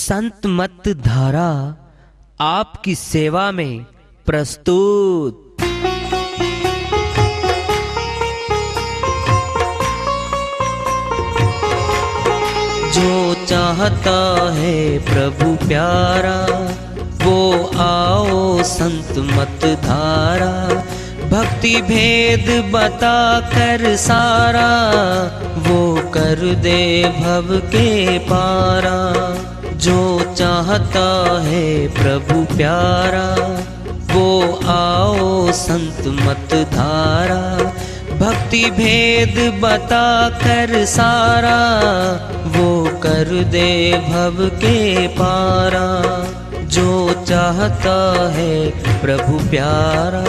संत मत धारा आपकी सेवा में प्रस्तुत। जो चाहता है प्रभु प्यारा, वो आओ संत मत धारा। भक्ति भेद बता कर सारा, वो कर दे भव के पारा। जो चाहता है प्रभु प्यारा, वो आओ संत मत धारा। भक्ति भेद बता कर सारा, वो कर दे भव के पारा। जो चाहता है प्रभु प्यारा।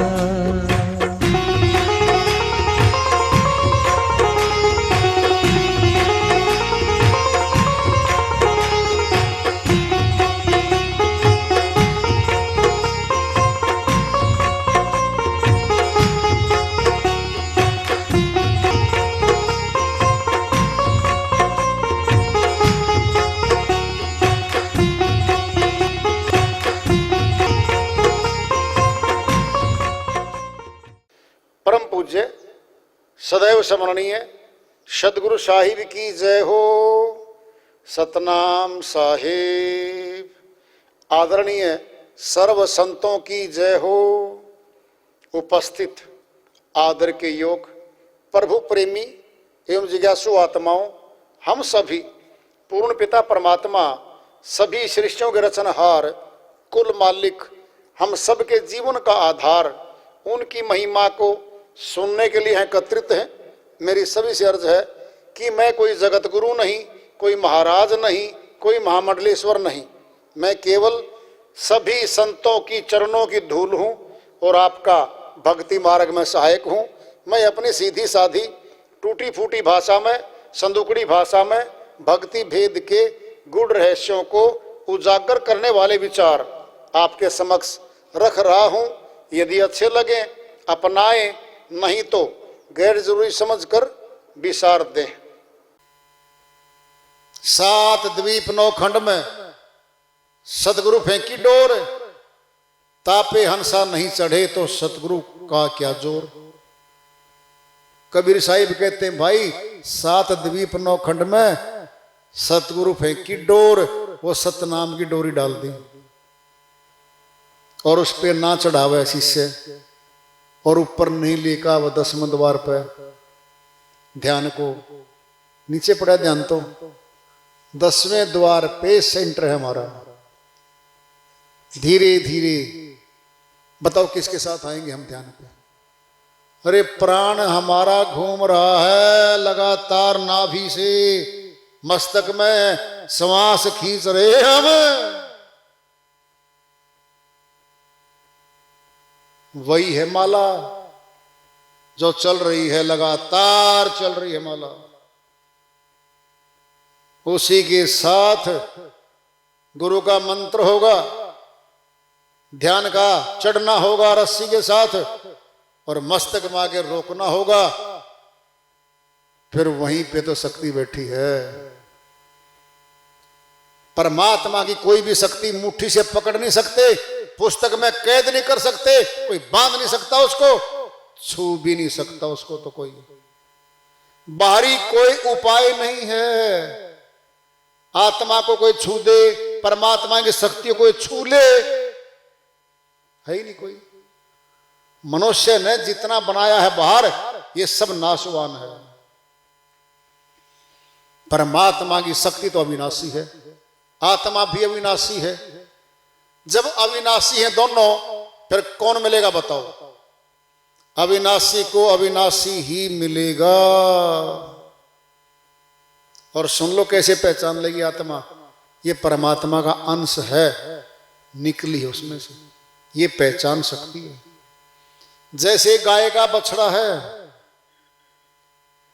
परम पूज्य सदैव स्मरणीय सदगुरु साहिब की जय हो। सतनाम साहिब। आदरणीय सर्व संतों की जय हो। उपस्थित आदर के योग प्रभु प्रेमी एवं जिज्ञासु आत्माओं, हम सभी पूर्ण पिता परमात्मा, सभी सृष्टियों के रचनहार, कुल मालिक, हम सब के जीवन का आधार, उनकी महिमा को सुनने के लिए एकत्रित हैं। मेरी सभी से अर्ज है कि मैं कोई जगत गुरु नहीं, कोई महाराज नहीं, कोई महामंडलेश्वर नहीं। मैं केवल सभी संतों की चरणों की धूल हूँ और आपका भक्ति मार्ग में सहायक हूँ। मैं अपनी सीधी साधी टूटी फूटी भाषा में, संदुकड़ी भाषा में भक्ति भेद के गूढ़ रहस्यों को उजागर करने वाले विचार आपके समक्ष रख रहा हूँ। यदि अच्छे लगे अपनाएं, नहीं तो गैर जरूरी समझकर विसार दें। 7 द्वीप 9 खंड में सतगुरु फेंकी डोर, तापे हंसा नहीं चढ़े तो सतगुरु का क्या जोर। कबीर साहिब कहते हैं, भाई 7 द्वीप 9 खंड में सतगुरु फेंकी डोर, वो सतनाम की डोरी डाल दी और उस पे ना चढ़ावे शिष्य, और ऊपर नहीं लेका वह 10वें द्वार पे ध्यान को नीचे पड़ा। ध्यान तो 10वें द्वार पे सेंटर है हमारा। धीरे धीरे बताओ किसके साथ आएंगे हम ध्यान पे। अरे प्राण हमारा घूम रहा है लगातार नाभि से, मस्तक में श्वास खींच रहे हम। वही है माला जो चल रही है, लगातार चल रही है माला। उसी के साथ गुरु का मंत्र होगा, ध्यान का चढ़ना होगा रस्सी के साथ, और मस्तक में आके रोकना होगा। फिर वहीं पे तो शक्ति बैठी है। परमात्मा की कोई भी शक्ति मुट्ठी से पकड़ नहीं सकते, पुस्तक में कैद नहीं कर सकते, कोई बांध नहीं सकता उसको, छू भी नहीं सकता उसको। तो कोई बाहरी कोई उपाय नहीं है। आत्मा को कोई छू दे, परमात्मा की शक्ति को कोई छू ले, है ही नहीं कोई। मनुष्य ने जितना बनाया है बाहर, ये सब नाशवान है। परमात्मा की शक्ति तो अविनाशी है, आत्मा भी अविनाशी है। जब अविनाशी है दोनों, फिर कौन मिलेगा बताओ। अविनाशी को अविनाशी ही मिलेगा। और सुन लो कैसे पहचान लेगी आत्मा, ये परमात्मा का अंश है, निकली है उसमें से, ये पहचान सकती है। जैसे गाय का बछड़ा है,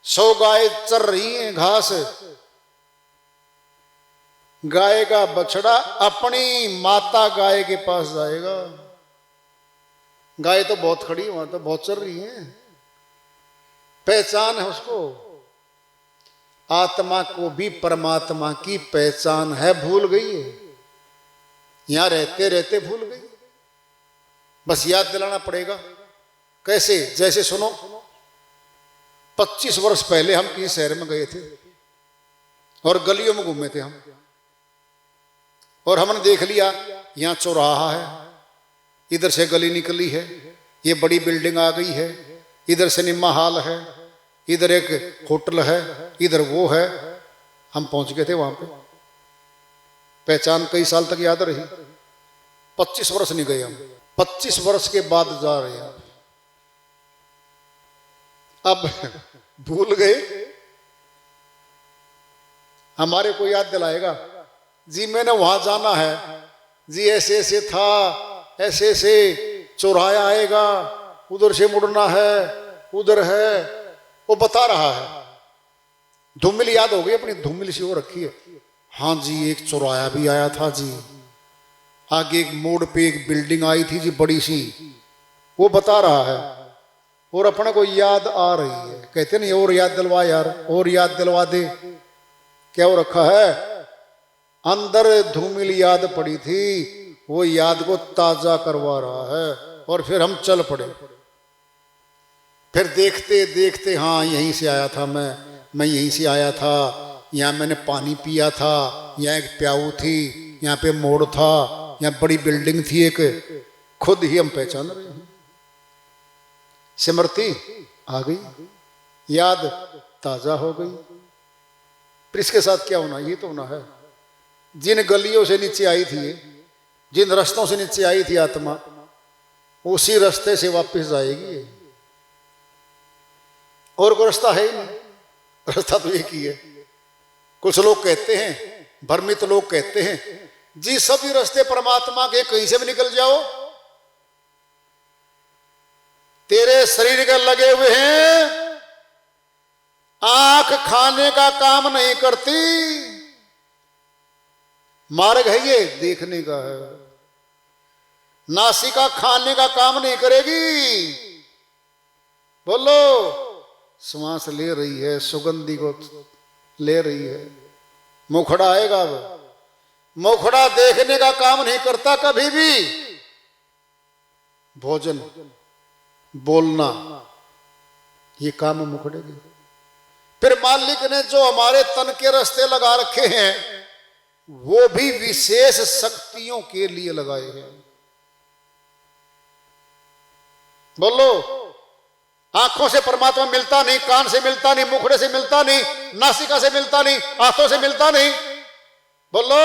100 गाय चर रही हैं घास, गाय का बछड़ा अपनी माता गाय के पास जाएगा। गाय तो बहुत खड़ी है, वहां तो बहुत चल रही है, पहचान है उसको। आत्मा को भी परमात्मा की पहचान है, भूल गई है। यहां रहते रहते भूल गई। बस याद दिलाना पड़ेगा। कैसे? जैसे सुनो, 25 वर्ष पहले हम किसी शहर में गए थे और गलियों में घूमे थे हम, और हमने देख लिया यहां चौराहा है, इधर से गली निकली है, ये बड़ी बिल्डिंग आ गई है, इधर सिनेमा हॉल है, इधर एक होटल है, इधर वो है। हम पहुंच गए थे वहां पे। पहचान कई साल तक याद रही। 25 वर्ष नहीं गए हम, 25 वर्ष के बाद जा रहे हैं। अब भूल गए। हमारे को याद दिलाएगा, जी मैंने वहां जाना है, जी ऐसे ऐसे था, ऐसे ऐसे चौराहा आएगा, उधर से मुड़ना है, उधर है, वो बता रहा है। धूमिल याद हो गई, अपनी धूमिल सी हो रखी है। हाँ जी, एक चौराहा भी आया था जी, आगे एक मोड़ पे एक बिल्डिंग आई थी जी बड़ी सी, वो बता रहा है, और अपने को याद आ रही है। कहते नहीं और याद दिलवा यार, और याद दिलवा दे। क्या हो रखा है? अंदर धूमिल याद पड़ी थी, वो याद को ताजा करवा रहा है। और फिर हम चल पड़े। फिर देखते देखते, हाँ यहीं से आया था मैं यहीं से आया था, यहाँ मैंने पानी पिया था, यहाँ एक प्याऊ थी, यहाँ पे मोड़ था, यहाँ बड़ी बिल्डिंग थी एक। खुद ही हम पहचान रहे हैं। स्मृति आ गई, याद ताजा हो गई। फिर इसके साथ क्या होना? ये तो होना है, जिन गलियों से नीचे आई थी, जिन रास्तों से नीचे आई थी आत्मा, उसी रास्ते से वापस जाएगी। और कोई रास्ता है ही नहीं, रास्ता तो एक ही है। कुछ लोग कहते हैं, भ्रमित लोग कहते हैं, जी सभी रास्ते परमात्मा के, कहीं से भी निकल जाओ, तेरे शरीर के लगे हुए हैं, आंख खाने का काम नहीं करती, मार्ग है ये देखने का है, नासिका खाने का काम नहीं करेगी। बोलो, श्वास ले रही है, सुगंधी को ले रही है, मुखड़ा आएगा। अब मुखड़ा देखने का काम नहीं करता कभी भी। भोजन, बोलना, ये काम मुखड़े के। फिर मालिक ने जो हमारे तन के रास्ते लगा रखे हैं, वो भी विशेष शक्तियों के लिए लगाए हैं। बोलो, आंखों से परमात्मा मिलता नहीं, कान से मिलता नहीं, मुखड़े से मिलता नहीं, नासिका से मिलता नहीं, हाथों से मिलता नहीं। बोलो,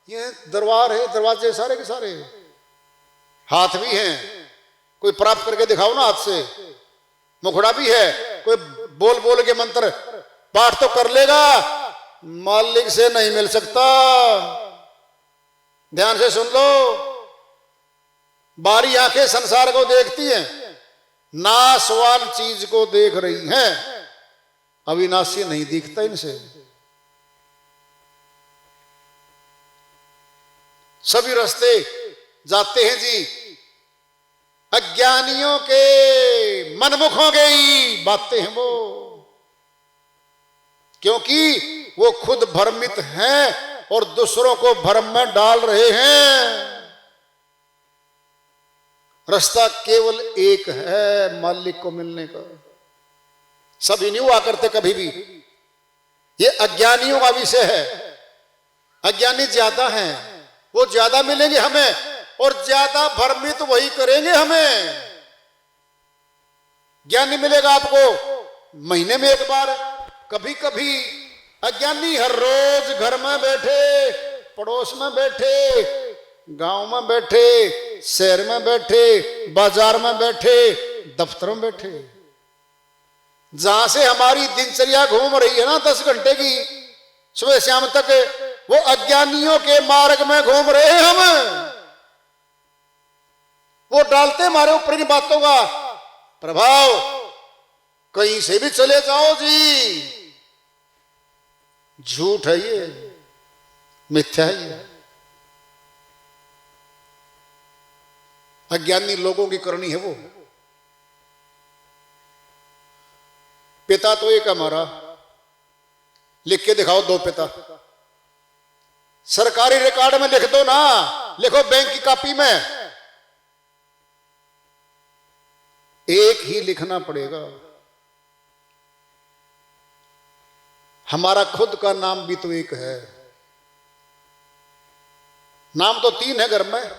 ये दरबार है, दरवाजे सारे के सारे। हाथ भी हैं, कोई प्राप्त करके दिखाओ ना हाथ से। मुखड़ा भी है, कोई बोल बोल के मंत्र पाठ तो कर लेगा, मालिक से नहीं मिल सकता। ध्यान से सुन लो, बारी आंखें संसार को देखती हैं, नाशवान चीज को देख रही हैं, अविनाशी नहीं दिखता इनसे। सभी रास्ते जाते हैं जी अज्ञानियों के मनमुखों के ही बातें हैं वो, क्योंकि वो खुद भ्रमित हैं और दूसरों को भ्रम में डाल रहे हैं। रास्ता केवल एक है मालिक को मिलने का। सभी नहीं हुआ करते कभी भी, ये अज्ञानियों का विषय है। अज्ञानी ज्यादा हैं, वो ज्यादा मिलेंगे हमें, और ज्यादा भ्रमित वही करेंगे हमें। ज्ञानी मिलेगा आपको महीने में एक बार, कभी कभी अज्ञानी हर रोज घर में बैठे, पड़ोस में बैठे, गांव में बैठे, शहर में बैठे, बाजार में बैठे, दफ्तर में बैठे, जहां से हमारी दिनचर्या घूम रही है ना 10 घंटे की, सुबह शाम तक, वो अज्ञानियों के मार्ग में घूम रहे हैं हम। वो डालते हमारे ऊपर इन बातों का प्रभाव। कहीं से भी चले जाओ जी, झूठ है ये, मिथ्या है ये। अज्ञानी लोगों की करनी है वो। पिता तो एक हमारा, लिख के दिखाओ 2 पिता। सरकारी रिकॉर्ड में लिख दो ना, लिखो बैंक की कॉपी में, एक ही लिखना पड़ेगा। हमारा खुद का नाम भी तो एक है, नाम तो 3 है घर में।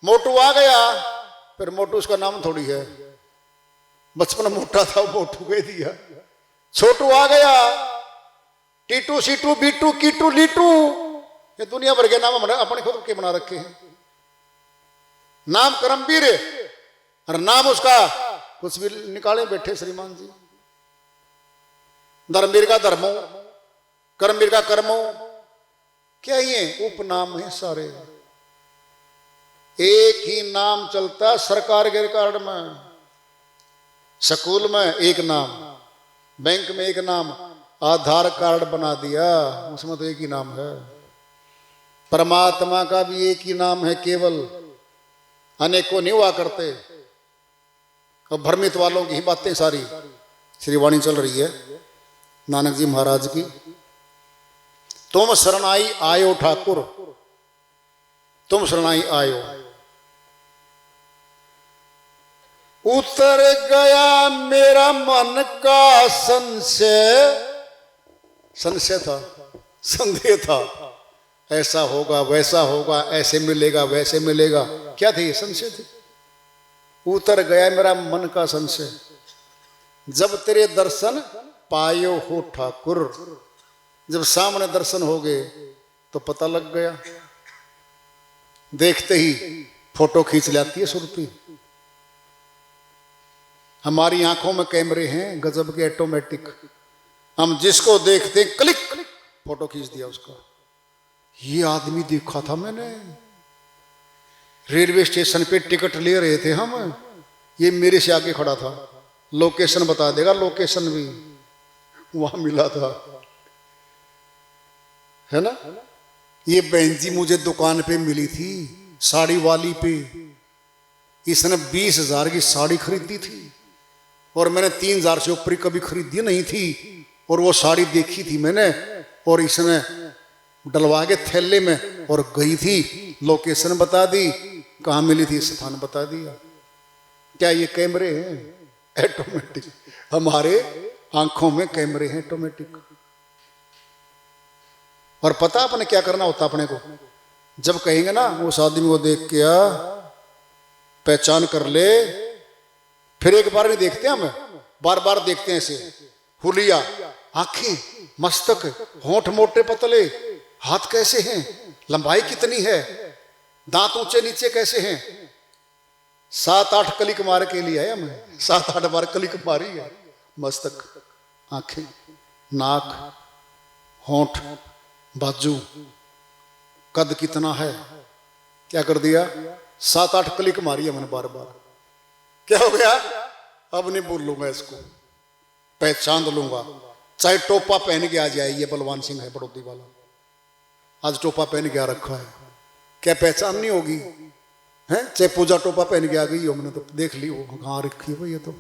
मोटू आ गया, फिर मोटू उसका नाम थोड़ी है, बचपन मोटा था मोटू कह दिया। छोटू आ गया, टीटू सीटू बीटू कीटू लीटू, ये दुनिया भर के नाम हमने अपने खुद के बना रखे हैं। नाम करमवीर और नाम उसका कुछ भी निकाले बैठे श्रीमान जी। धर्मवीर का धर्मो, कर्मवीर का कर्मो, क्या ये उपनाम है सारे। एक ही नाम चलता है सरकार के रिकॉर्ड में, स्कूल में एक नाम, बैंक में एक नाम, आधार कार्ड बना दिया उसमें तो एक ही नाम है। परमात्मा का भी एक ही नाम है केवल, अनेकों नहीं हुआ करते। और भ्रमित वालों की ही बातें सारी। श्री वाणी चल रही है नानक जी महाराज की। तुम शरणाई आयो ठाकुर, तुम शरणाई आयो। उतर गया मेरा मन का संशय, संशय था, संदेह था, ऐसा होगा वैसा होगा, ऐसे मिलेगा वैसे मिलेगा, क्या थे ये संशय थे। उतर गया मेरा मन का संशय, जब तेरे दर्शन पायो हो ठाकुर। जब सामने दर्शन हो गए तो पता लग गया, देखते ही फोटो खींच लाती है सुरती। हमारी आंखों में कैमरे हैं गजब के ऑटोमेटिक, हम जिसको देखते क्लिक फोटो खींच दिया उसका। ये आदमी देखा था मैंने, रेलवे स्टेशन पे टिकट ले रहे थे हम, ये मेरे से आगे खड़ा था, लोकेशन बता देगा, लोकेशन भी वहां मिला था, है ना। ये बहन जी मुझे दुकान पे मिली थी साड़ी वाली पे, इसने 20,000 की साड़ी खरीदी थी और मैंने 3,000 से ऊपर कभी खरीदी नहीं थी, और वो साड़ी देखी थी मैंने, और इसने डलवा के थैले में और गई थी, लोकेशन बता दी, कहाँ मिली थी स्थान बता दिया। क्या ये कैमरे हैं ऑटोमेटिक, हमारे आंखों में कैमरे हैं ऑटोमेटिक। और पता अपने क्या करना होता अपने को, जब कहेंगे ना उस आदमी को देख के आ पहचान कर ले, फिर एक बार नहीं देखते हम, बार बार देखते हैं ऐसे। हुलिया, आंखें, मस्तक, होंठ मोटे पतले, हाथ कैसे हैं, लंबाई कितनी है, दांत ऊंचे नीचे कैसे हैं। 7-8 क्लिक मार के लिए है हमें, 7-8 बार क्लिक मारी है। मस्तक, आंखें, नाक, होंठ, बाजू, कद कितना है, क्या कर दिया, 7-8 क्लिक मारी है मैंने बार बार। क्या हो गया, अब नहीं बोल लूंगा इसको, पहचान लूंगा, चाहे टोपा पहन के आ जाए। ये बलवान सिंह है बड़ौदी वाला, आज टोपा पहन के आ रखा है, क्या पहचान नहीं होगी है। चाहे पूजा टोपा पहन के आ गई हो, मैंने तो देख ली वो कहाँ रखी है, ये तो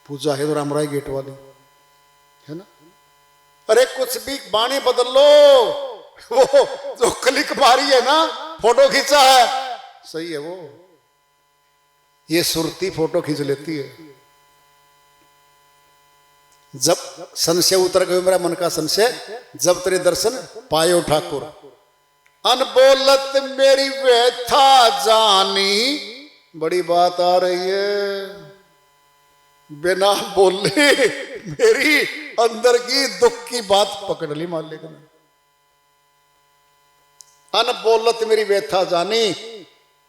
पूजा है तो रामराय गेट वाली है ना। अरे कुछ भी बाणी बदल लो, वो जो क्लिक मारी है ना, फोटो खींचा है, सही है वो, ये सुरती फोटो खींच लेती है। जब संशय उतर गया मेरा मन का संशय, जब तेरे दर्शन पायो ठाकुर। अनबोलत मेरी व्यथा जानी, बड़ी बात आ रही है, बिना बोले मेरी अंदर की दुख की बात पकड़ ली मालिक ने। अनबोलत मेरी व्यथा जानी,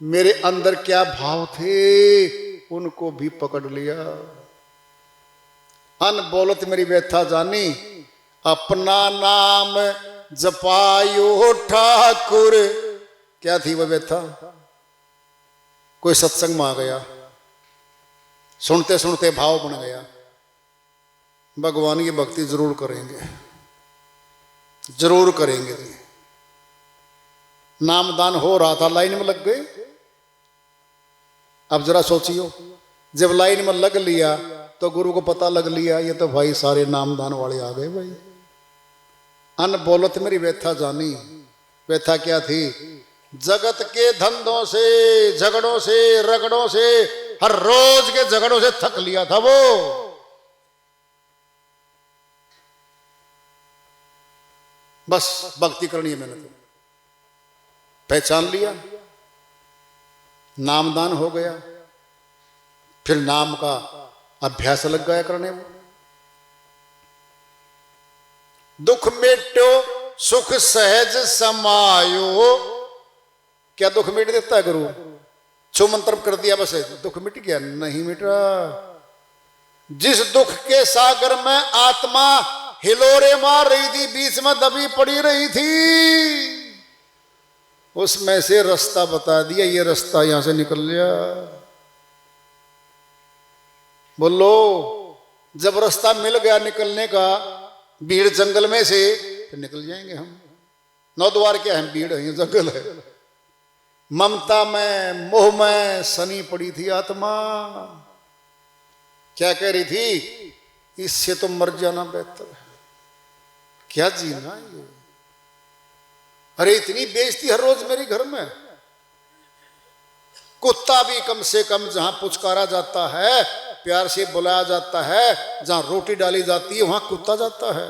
मेरे अंदर क्या भाव थे उनको भी पकड़ लिया। अनबोलत मेरी व्यथा जानी, अपना नाम जपायो ठाकुर। क्या थी वह व्यथा, कोई सत्संग में आ गया, सुनते सुनते भाव बन गया, भगवान की भक्ति जरूर करेंगे, जरूर करेंगे। नामदान हो रहा था, लाइन में लग गए। अब जरा सोचियो, जब लाइन में लग लिया तो गुरु को पता लग लिया, ये तो भाई सारे नामदान वाले आ गए भाई। अनबोलत मेरी व्यथा जानी, व्यथा क्या थी? जगत के धंधों से, झगड़ों से, रगड़ों से, हर रोज के झगड़ों से थक लिया था वो। बस भक्ति करनी है मैंने तो, पहचान लिया, नामदान हो गया, फिर नाम का अभ्यास लग गया करने में। दुख मेटो सुख सहज समायो। क्या दुख मिट देता है गुरु? छो मंत्र कर दिया बस दुख मिट गया? नहीं मिटा। जिस दुख के सागर में आत्मा हिलोरे मार रही थी, बीच में दबी पड़ी रही थी, उसमें से रास्ता बता दिया, ये रास्ता यहां से निकल लिया। बोलो, जब रास्ता मिल गया निकलने का भीड़ जंगल में से, तो निकल जाएंगे हम। नौ द्वार क्या है? भीड़ है, जंगल है। ममता में, मोह में सनी पड़ी थी आत्मा। क्या कह रही थी? इससे तो मर जाना बेहतर है, क्या जीना ये। अरे इतनी बेइज्जती हर रोज मेरे घर में। कुत्ता भी कम से कम जहां पुचकारा जाता है, प्यार से बुलाया जाता है, जहां रोटी डाली जाती है वहां कुत्ता जाता है।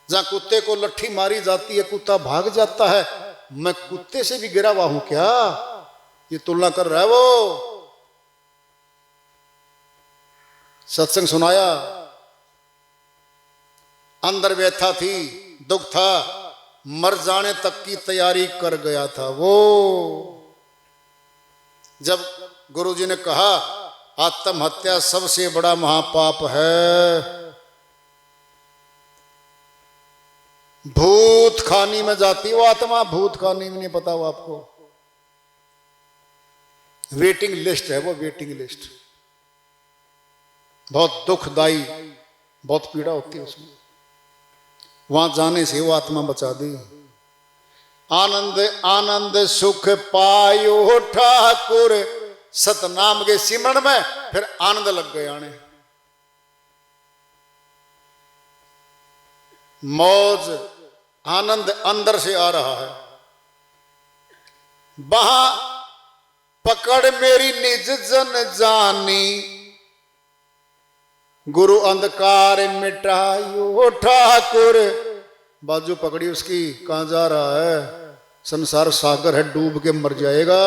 जहां कुत्ते को लट्ठी मारी जाती है कुत्ता भाग जाता है। मैं कुत्ते से भी गिरा हुआ हूं क्या? ये तुलना कर रहा है वो। सत्संग सुनाया, अंदर व्यथा थी, दुख था, मर जाने तक की तैयारी कर गया था वो। जब गुरुजी ने कहा आत्महत्या सबसे बड़ा महापाप है, भूत खानी में जाती वो आत्मा। भूत खानी में नहीं पता वो आपको? वेटिंग लिस्ट है वो, वेटिंग लिस्ट। बहुत दुखदाई, बहुत पीड़ा होती है उसमें। वहां जाने से वो आत्मा बचा दी। आनंद आनंद सुख पायो ठाकुर, सतनाम के सिमरण में फिर आनंद लग गए आने। मौज आनंद अंदर से आ रहा है। वहां पकड़ मेरी निज जन जानी, गुरु अंधकार मिटायो ठाकुर। बाजू पकड़ी उसकी, कहां जा रहा है? संसार सागर है, डूब के मर जाएगा।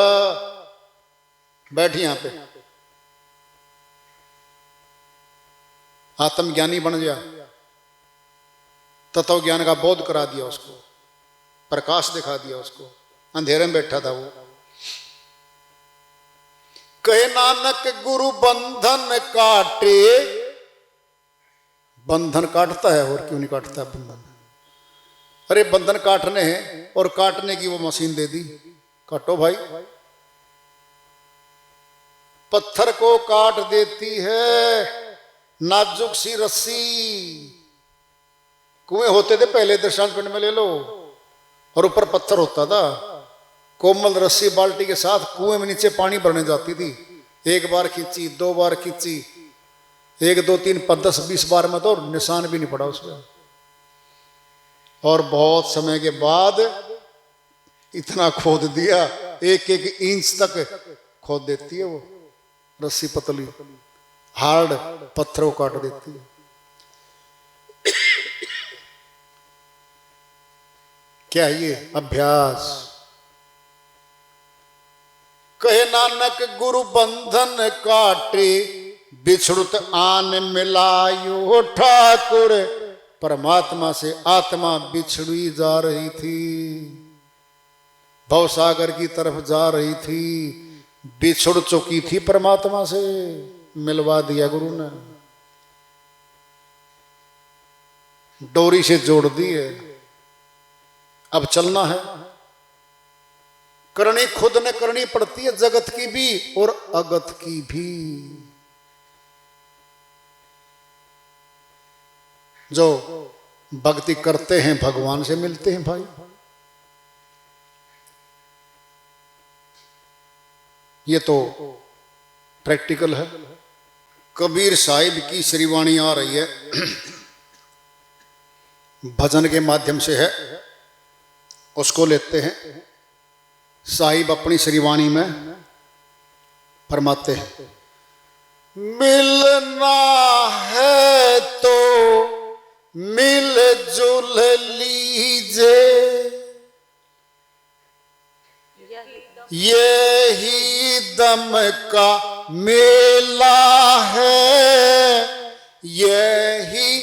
बैठी यहां पे, आत्मज्ञानी बन गया, तत्व ज्ञान का बोध करा दिया उसको, प्रकाश दिखा दिया उसको। अंधेरे में बैठा था वो। कहे नानक गुरु बंधन काटे। बंधन काटता है, और क्यों नहीं काटता है बंधन? अरे बंधन काटने हैं और काटने की वो मशीन दे दी, काटो भाई। पत्थर को काट देती है नाजुक सी रस्सी। कुएं होते थे पहले, दर्शन पिंड में ले लो, और ऊपर पत्थर होता था। कोमल रस्सी बाल्टी के साथ कुएं में नीचे पानी भरने जाती थी। एक बार खींची, दो बार खींची, 1 2 3 5 10 20 बार में तो निशान भी नहीं पड़ा उसमें। और बहुत समय के बाद इतना खोद दिया, 1-1 इंच तक खोद देती है वो रस्सी, पतली हार्ड पत्थरों को काट देती है। क्या ये अभ्यास? कहे नानक गुरु बंधन काटे, बिछुड़त आन मिलायो ठाकुर। परमात्मा से आत्मा बिछड़ी जा रही थी, भवसागर की तरफ जा रही थी, बिछुड़ चुकी थी परमात्मा से, मिलवा दिया गुरु ने, डोरी से जोड़ दी है। अब चलना है। करनी खुद ने करनी पड़ती है, जगत की भी और अगत की भी। जो भक्ति करते हैं भगवान से मिलते हैं भाई। ये तो प्रैक्टिकल है। कबीर साहिब की श्रीवाणी आ रही है, भजन के माध्यम से है। उसको लेते हैं। साहिब अपनी श्रीवाणी में फरमाते हैं, मिलना है तो मिलजुल लीजिए, यही दम का मेला है, यही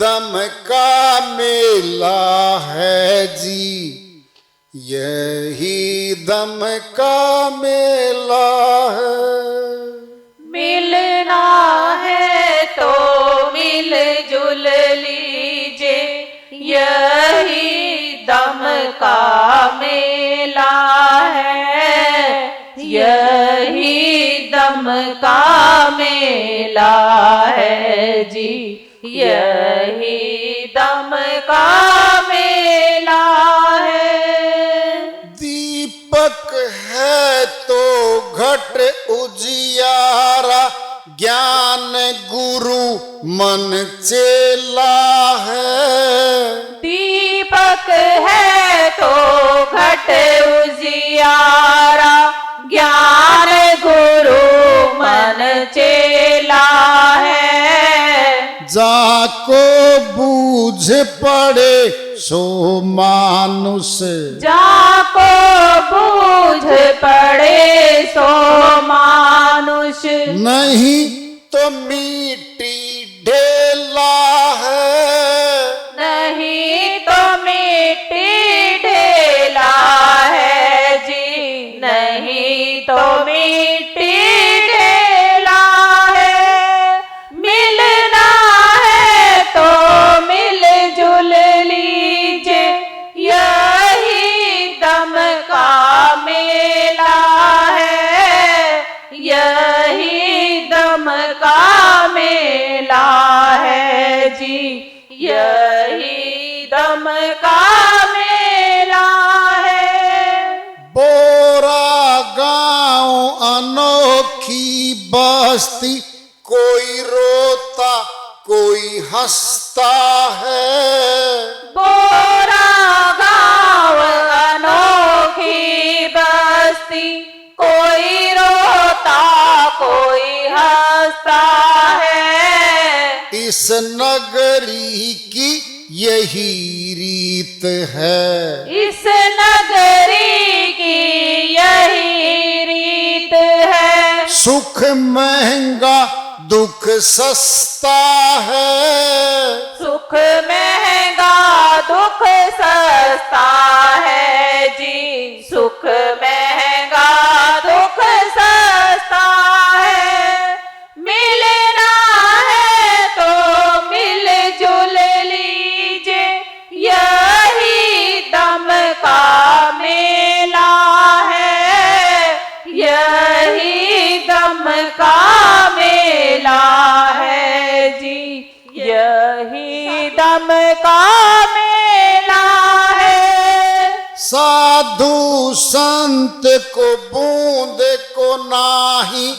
दम का मेला है जी, यही दम का मेला है। मिलना है तो मिलजुल लीजिए, यही दम का मेला है, यही दम का मेला है जी, यही दम का मेला है। दीपक है तो घट उजियारा, ज्ञान गुरु मन चेला है। दीपक है तो घट उजियारा, ज्ञान गुरु मन चेला है। जाको बूझ पड़े सो मानुष, जाको बूझ पड़े सो मानुष, नहीं तो मिट्टी ढेला है, नहीं तो मिट्टी ढेला है जी, नहीं तो मिट्टी ढेला है। मिलना है तो मिलजुल लीजिए, यही दम का मेला है, यही दम का मेला है जी, यही दम का मेला है। बोरा गांव अनोखी बस्ती, कोई रोता कोई हंसता है। बोरा गाँव अनोखी बस्ती, कोई रोता कोई हंसता है। इस नगरी की यही रीत है, इस नगरी की यही रीत है। सुख महंगा दुख सस्ता है, सुख महंगा दुख सस्ता है जी, सुख महंगा दुख सस्ता है। मिलना है तो मिलजुल लीजिए, यही दम का मेला है, यही दम का मेला है जी, यही दम का मेला है। साधु संत को बूंद को नाही,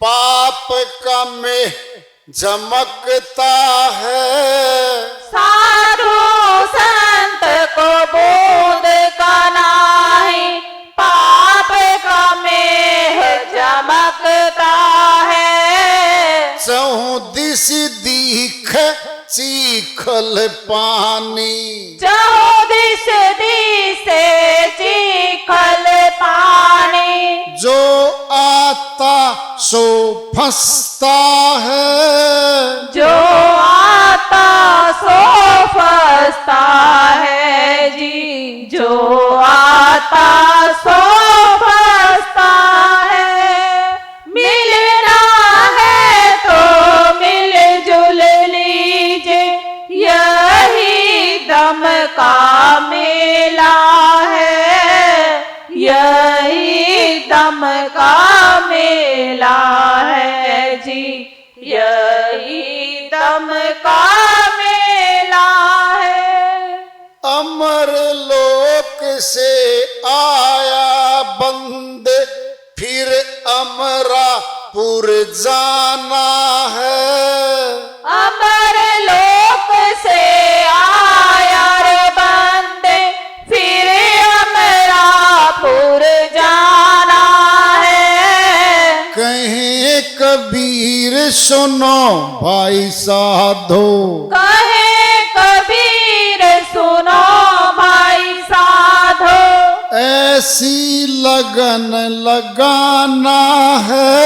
पाप का में चमकता है। साधु संत को बूंद का नाही, पाप का मेह चमकता है। चौदिस दीख चीखल पानी, चौदिस दिसे चीखल पानी, जो आता सो फंसता है। जो आता सो फंसता है जी, जो आता सो फंसता है। मिलना है तो मिलजुल लीजिए, यही दम का मेला है, यही दम का मेला है जी, यही दम का मेला है। अमर लोक से आया बंदे, फिर अमरापुर जाना है। अमर लोक से आया रे बंदे, फिर सुनो भाई साधो, कहे कबीर सुनो भाई साधो, ऐसी लगन लगाना है,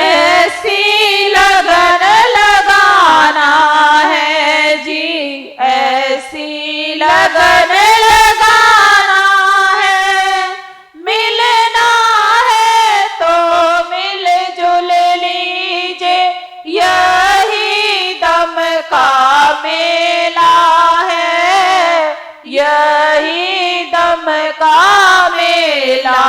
ऐसी लगन लगाना है जी, ऐसी लगन लगाना है। मिलना है तो मिलजुल लीजिए, यही दम का मेला है, यही दम का मेला